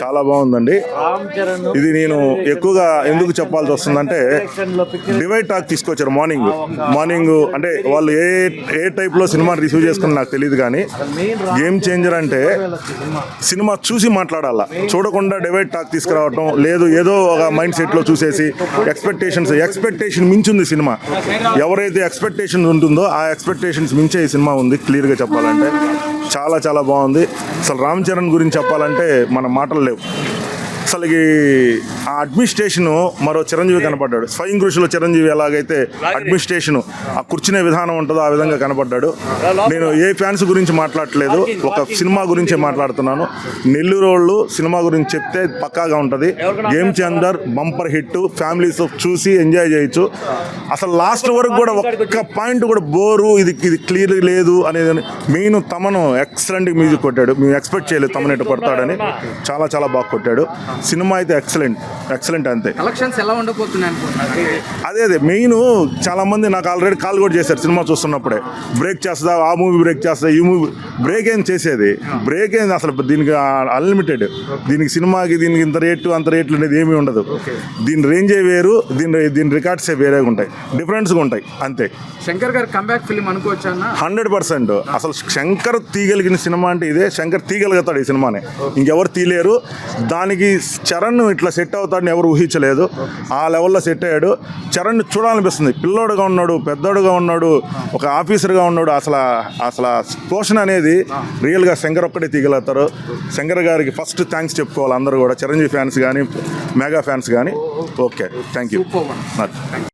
చాలా బాగుందండి. ఇది నేను ఎక్కువగా ఎందుకు చెప్పాల్సి వస్తుందంటే డివైడ్ టాక్ తీసుకొచ్చారు మార్నింగ్ అంటే వాళ్ళు ఏ టైప్ లో సినిమా రిసీవ్ చేసుకుని నాకు తెలియదు, కానీ గేమ్ చేంజర్ అంటే సినిమా చూసి మాట్లాడాలా, చూడకుండా డివైడ్ టాక్ తీసుకురావటం లేదు. ఏదో ఒక మైండ్ సెట్ లో చూసేసి ఎక్స్పెక్టేషన్ మించింది సినిమా. ఎవరైతే ఎక్స్పెక్టేషన్ ఉంటుందో ఆ ఎక్స్పెక్టేషన్స్ మించే ఈ సినిమా ఉంది. క్లియర్గా చెప్పాలంటే చాలా చాలా బాగుంది. అసలు రామ్ చరణ్ గురించి చెప్పాలంటే మన మాటలు లేవు. అసలు ఆ అడ్మినిస్ట్రేషన్ మరో చిరంజీవి కనపడ్డాడు. స్వయం కృషిలో చిరంజీవి ఎలాగైతే అడ్మినిస్ట్రేషన్ ఆ కూర్చునే విధానం ఉంటుందో ఆ విధంగా కనపడ్డాడు. నేను ఏ ఫ్యాన్స్ గురించి మాట్లాడట్లేదు, ఒక సినిమా గురించే మాట్లాడుతున్నాను. నెల్లూరు వాళ్ళు సినిమా గురించి చెప్తే పక్కాగా ఉంటుంది. Game changer, bumper hit, families చూసి ఎంజాయ్ చేయొచ్చు. అసలు లాస్ట్ వరకు కూడా ఒక్క పాయింట్ కూడా బోరు, ఇది క్లియర్ లేదు అనేది. మెయిన్ తమను ఎక్సలెంట్ మ్యూజిక్ కొట్టాడు. మేము ఎక్స్పెక్ట్ చేయలేదు తమను ఎటు కొడతాడని. చాలా చాలా బాగా కొట్టాడు. సినిమా అయితే ఎక్సలెంట్ అంతే. కలెక్షన్స్ ఎలా ఉండబోతున్నాయి అనుకుంటున్నారు? అదే మెయిన్. చాలా మంది నాకు ఆల్రెడీ కాల్ కూడా చేశారు సినిమా చూస్తున్నప్పుడే, బ్రేక్ చేస్తుందా, ఆ మూవీ బ్రేక్ చేస్తుందా, ఈ మూవీ బ్రేక్ ఏం చేసేది, బ్రేక్ ఏంది అసలు. దీనికి అన్లిమిటెడ్, దీనికి సినిమాకి దీనికి ఇంత రేట్లు అంత రేట్లు అనేది ఏమీ ఉండదు. దీని రేంజే వేరు, దీని రికార్డ్సే వేరేగా ఉంటాయి, డిఫరెన్స్గా ఉంటాయి అంతే. శంకర్ గారు కంబ్యాక్ ఫిల్మ్ అనుకోవచ్చా? 100%. అసలు శంకర్ తీయగలిగిన సినిమా అంటే ఇదే. శంకర్ తీయగలుగుతాడు ఈ సినిమాని, ఇంకెవరు తీయలేరు. దానికి చరణ్ ఇట్లా సెట్ అవుతాడని ఎవరు ఊహించలేదు. ఆ లెవెల్లో సెట్ అయ్యాడు. చరణ్ చూడాలనిపిస్తుంది. పిల్లోడుగా ఉన్నాడు, పెద్దోడుగా ఉన్నాడు, ఒక ఆఫీసర్గా ఉన్నాడు. అసలు పోషణ అనేది రియల్గా శంకర్ ఒక్కడే తీయగలుగుతారు. శంకర్ గారికి ఫస్ట్ థ్యాంక్స్ చెప్పుకోవాలి అందరూ కూడా, చిరంజీవి ఫ్యాన్స్ కానీ మెగా ఫ్యాన్స్ కానీ. Okay, thank you.